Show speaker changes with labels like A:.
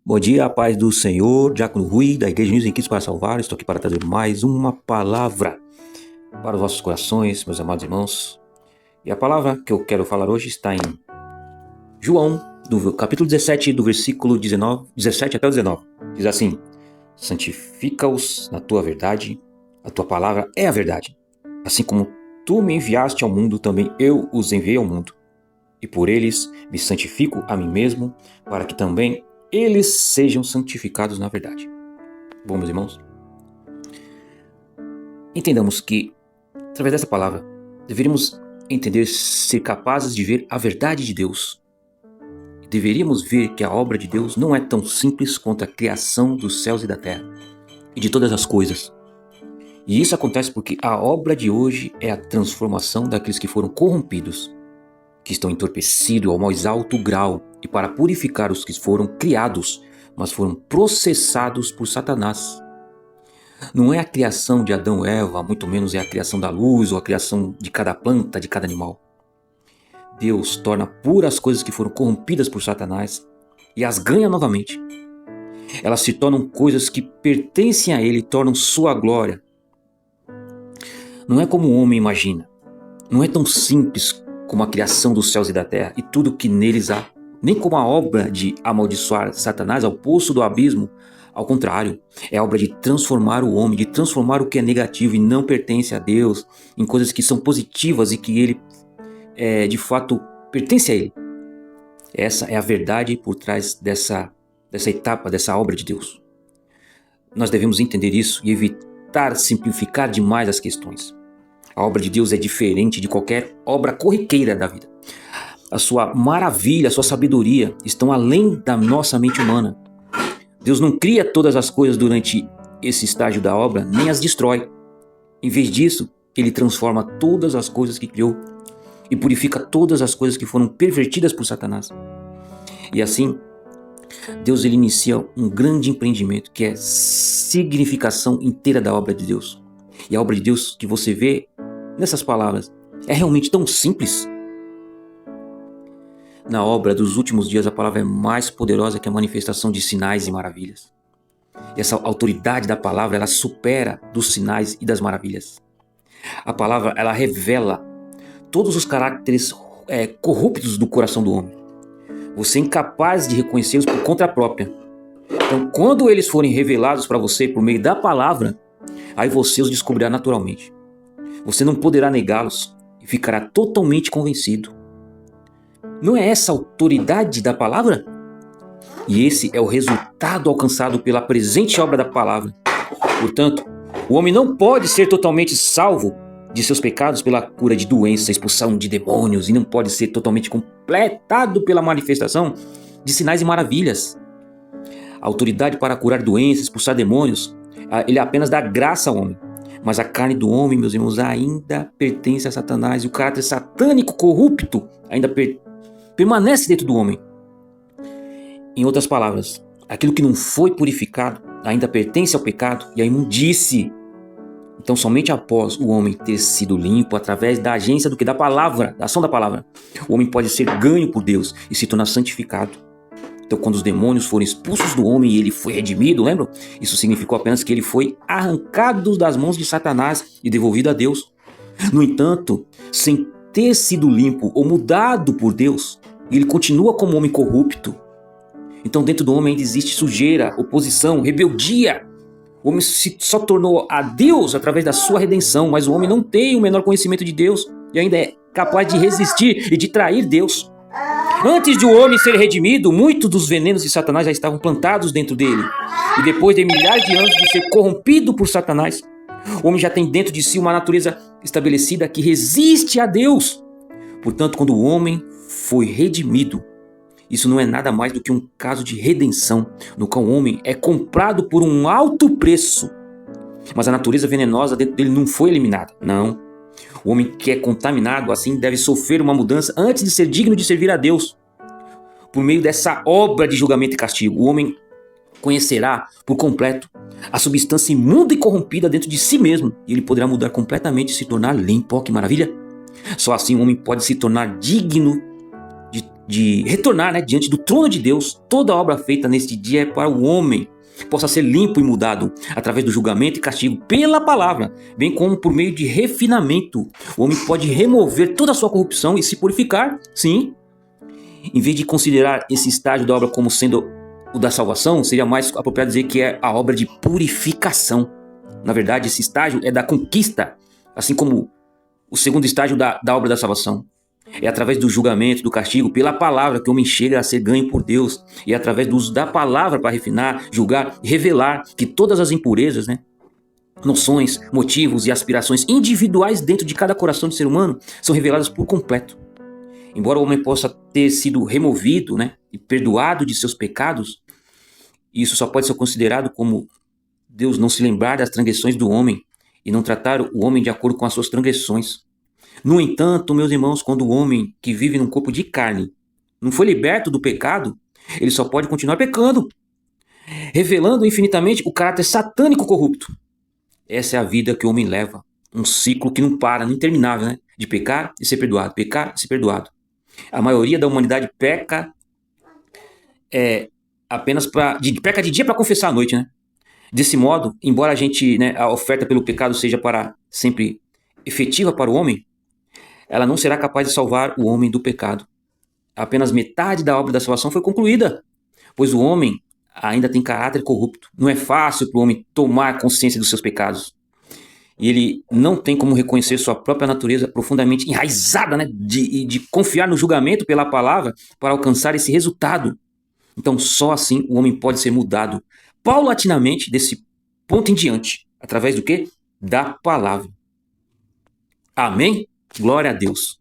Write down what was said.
A: Bom dia, a paz do Senhor, Diácono Rui, da Igreja Unidos em Cristo para Salvar. Estou aqui para trazer mais uma palavra para os vossos corações, meus amados irmãos. E a palavra que eu quero falar hoje está em João, do capítulo 17, do versículo 17 até o 19. Diz assim: santifica-os na tua verdade, a tua palavra é a verdade. Assim como tu me enviaste ao mundo, também eu os enviei ao mundo. E por eles me santifico a mim mesmo, para que também eles sejam santificados na verdade. Bom, meus irmãos, entendamos que, através dessa palavra, deveríamos entender ser capazes de ver a verdade de Deus. Deveríamos ver que a obra de Deus não é tão simples quanto a criação dos céus e da terra, e de todas as coisas. E isso acontece porque a obra de hoje é a transformação daqueles que foram corrompidos, que estão entorpecidos ao mais alto grau, e para purificar os que foram criados, mas foram processados por Satanás. Não é a criação de Adão e Eva, muito menos é a criação da luz ou a criação de cada planta, de cada animal. Deus torna puras as coisas que foram corrompidas por Satanás e as ganha novamente. Elas se tornam coisas que pertencem a Ele e tornam sua glória. Não é como o homem imagina. Não é tão simples como a criação dos céus e da terra e tudo que neles há. Nem como a obra de amaldiçoar Satanás ao poço do abismo. Ao contrário, é a obra de transformar o homem, de transformar o que é negativo e não pertence a Deus em coisas que são positivas e que Ele, de fato, pertence a Ele. Essa é a verdade por trás dessa etapa, dessa obra de Deus. Nós devemos entender isso e evitar simplificar demais as questões. A obra de Deus é diferente de qualquer obra corriqueira da vida. A sua maravilha, a sua sabedoria estão além da nossa mente humana. Deus não cria todas as coisas durante esse estágio da obra, nem as destrói. Em vez disso, Ele transforma todas as coisas que criou e purifica todas as coisas que foram pervertidas por Satanás. E assim, Deus ele inicia um grande empreendimento que é a significação inteira da obra de Deus. E a obra de Deus que você vê nessas palavras é realmente tão simples. Na obra dos últimos dias, a palavra é mais poderosa que a manifestação de sinais e maravilhas. E essa autoridade da palavra, ela supera dos sinais e das maravilhas. A palavra, ela revela todos os caracteres corruptos do coração do homem. Você é incapaz de reconhecê-los por conta própria. Então, quando eles forem revelados para você por meio da palavra, aí você os descobrirá naturalmente. Você não poderá negá-los e ficará totalmente convencido. Não é essa a autoridade da palavra? E esse é o resultado alcançado pela presente obra da palavra. Portanto, o homem não pode ser totalmente salvo de seus pecados pela cura de doença, expulsão de demônios, e não pode ser totalmente completado pela manifestação de sinais e maravilhas. A autoridade para curar doenças, expulsar demônios, ele apenas dá graça ao homem. Mas a carne do homem, meus irmãos, ainda pertence a Satanás, e o caráter satânico corrupto ainda permanece dentro do homem. Em outras palavras, aquilo que não foi purificado ainda pertence ao pecado e à imundície. Então, somente após o homem ter sido limpo através da agência da palavra, da ação da palavra, o homem pode ser ganho por Deus e se tornar santificado. Então, quando os demônios foram expulsos do homem e ele foi redimido, lembram? Isso significou apenas que ele foi arrancado das mãos de Satanás e devolvido a Deus. No entanto, sem ter sido limpo ou mudado por Deus, ele continua como um homem corrupto. Então, dentro do homem ainda existe sujeira, oposição, rebeldia. O homem só tornou a Deus através da sua redenção, mas o homem não tem o menor conhecimento de Deus e ainda é capaz de resistir e de trair Deus. Antes de o homem ser redimido, muitos dos venenos de Satanás já estavam plantados dentro dele. E depois de milhares de anos de ser corrompido por Satanás, o homem já tem dentro de si uma natureza estabelecida que resiste a Deus. Portanto, quando o homem foi redimido, isso não é nada mais do que um caso de redenção, no qual o homem é comprado por um alto preço. Mas a natureza venenosa dentro dele não foi eliminada, não. O homem que é contaminado assim deve sofrer uma mudança antes de ser digno de servir a Deus. Por meio dessa obra de julgamento e castigo, o homem conhecerá por completo a substância imunda e corrompida dentro de si mesmo, e ele poderá mudar completamente e se tornar limpo. Oh, que maravilha! Só assim o homem pode se tornar digno de retornar, né, diante do trono de Deus. Toda obra feita neste dia é para o homem possa ser limpo e mudado através do julgamento e castigo pela palavra, bem como por meio de refinamento. O homem pode remover toda a sua corrupção e se purificar, sim. Em vez de considerar esse estágio da obra como sendo o da salvação, seria mais apropriado dizer que é a obra de purificação. Na verdade, esse estágio é da conquista, assim como o segundo estágio da obra da salvação. É através do julgamento, do castigo, pela palavra que o homem chega a ser ganho por Deus. E é através do uso da palavra para refinar, julgar, revelar que todas as impurezas, né, noções, motivos e aspirações individuais dentro de cada coração de ser humano são reveladas por completo. Embora o homem possa ter sido removido, né, e perdoado de seus pecados, isso só pode ser considerado como Deus não se lembrar das transgressões do homem e não tratar o homem de acordo com as suas transgressões. No entanto, meus irmãos, quando o homem que vive num corpo de carne não foi liberto do pecado, ele só pode continuar pecando, revelando infinitamente o caráter satânico corrupto. Essa é a vida que o homem leva, um ciclo que não para, não interminável, né? De pecar e ser perdoado, pecar e ser perdoado. A maioria da humanidade peca apenas peca de dia para confessar à noite, né? Desse modo, embora a oferta pelo pecado seja para sempre efetiva para o homem, ela não será capaz de salvar o homem do pecado. Apenas metade da obra da salvação foi concluída, pois o homem ainda tem caráter corrupto. Não é fácil para o homem tomar consciência dos seus pecados. E ele não tem como reconhecer sua própria natureza profundamente enraizada, né, de confiar no julgamento pela palavra para alcançar esse resultado. Então só assim o homem pode ser mudado paulatinamente desse ponto em diante. Através do quê? Da palavra. Amém? Glória a Deus.